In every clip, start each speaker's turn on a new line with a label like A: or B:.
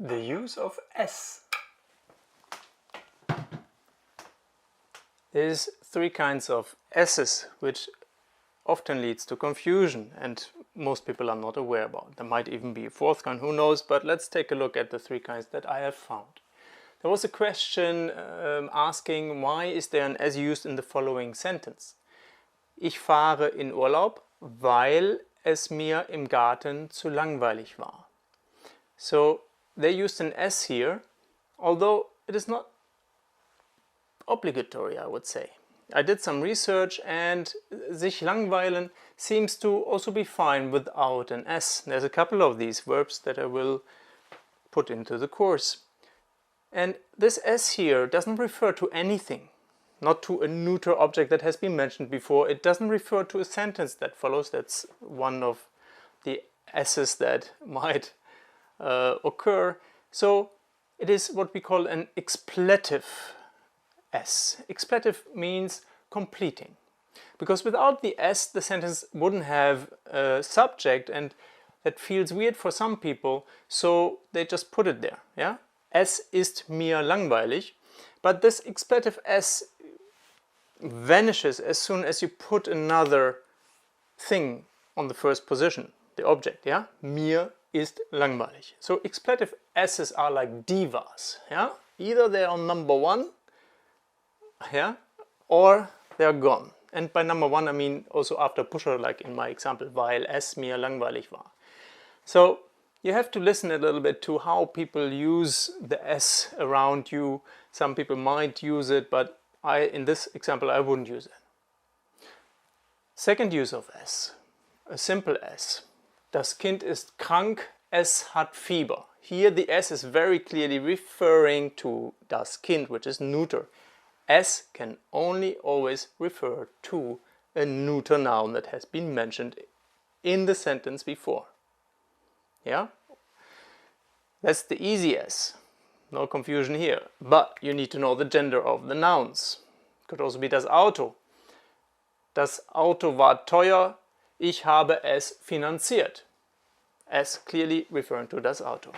A: The use of S. There's three kinds of S's, which often leads to confusion and most people are not aware about. There might even be a fourth kind, who knows, but let's take a look at the three kinds that I have found. There was a question asking, why is there an S used in the following sentence? Ich fahre in Urlaub, weil es mir im Garten zu langweilig war. So they used an S here, although it is not obligatory, I would say. I did some research and sich langweilen seems to also be fine without an S. There's a couple of these verbs that I will put into the course. And this S here doesn't refer to anything, not to a neuter object that has been mentioned before. It doesn't refer to a sentence that follows. That's one of the S's that might occur. So it is what we call an expletive S. Expletive means completing. Because without the S, the sentence wouldn't have a subject, and that feels weird for some people, so they just put it there. Yeah? Es ist mir langweilig. But this expletive S vanishes as soon as you put another thing on the first position, the object. Yeah? Mir ist langweilig. So expletive S's are like divas. Yeah? Either they are number one, yeah, or they're gone. And by number one I mean also after pusher, like in my example, weil es mir langweilig war. So you have to listen a little bit to how people use the S around you. Some people might use it, but in this example I wouldn't use it. Second use of S, a simple S. Das Kind ist krank, es hat Fieber. Here the S is very clearly referring to das Kind, which is neuter. S can only always refer to a neuter noun that has been mentioned in the sentence before. Yeah? That's the easy S. No confusion here. But you need to know the gender of the nouns. Could also be das Auto. Das Auto war teuer, ich habe es finanziert. S clearly referring to das Auto.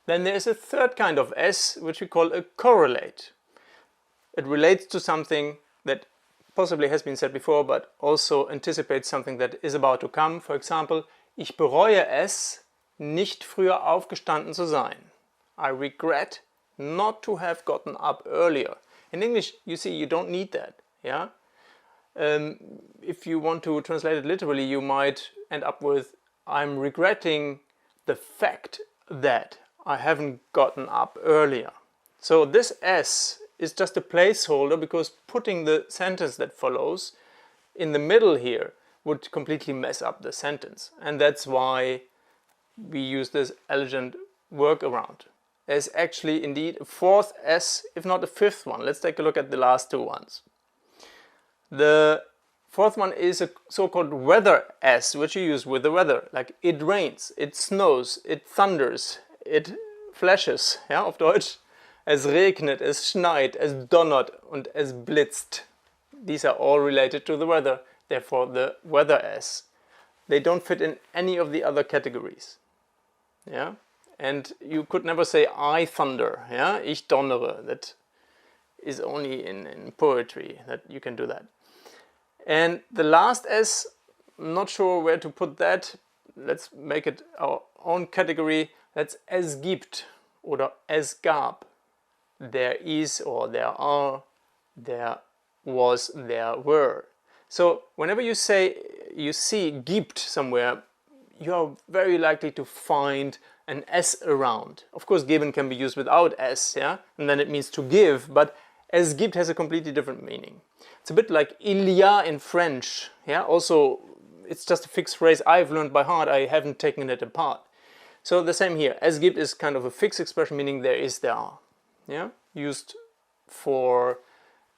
A: Then there is a third kind of S, which we call a correlate. It relates to something that possibly has been said before, but also anticipates something that is about to come. For example, ich bereue es, nicht früher aufgestanden zu sein. I regret not to have gotten up earlier. In English, you see, you don't need that. Yeah? If you want to translate it literally, you might end up with, I'm regretting the fact that I haven't gotten up earlier. So this S is just a placeholder, because putting the sentence that follows in the middle here would completely mess up the sentence. And that's why we use this elegant workaround. There's actually indeed a fourth S, if not a fifth one. Let's take a look at the last two ones. The fourth one is a so-called weather S, which you use with the weather. Like it rains, it snows, it thunders, it flashes. Ja, auf Deutsch. Es regnet, es schneit, es donnert und es blitzt. These are all related to the weather, therefore the weather S. They don't fit in any of the other categories. Yeah? And you could never say I thunder, yeah? Ich donnere. That is only in poetry that you can do that. And the last S, I'm not sure where to put that. Let's make it our own category. That's es gibt oder es gab. There is or there are, there was, there were. So whenever you say you see gibt somewhere, you are very likely to find an S around. Of course, geben can be used without S, yeah, and then it means to give, but es gibt has a completely different meaning. It's a bit like il y a in French, yeah. Also, it's just a fixed phrase I've learned by heart. I haven't taken it apart. So the same here. Es gibt is kind of a fixed expression, meaning there is, there are. Yeah, used for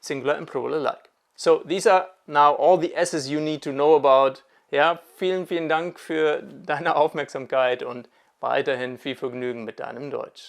A: singular and plural alike. So these are now all the S's you need to know about. Ja, vielen Dank für deine Aufmerksamkeit und weiterhin viel Vergnügen mit deinem Deutsch.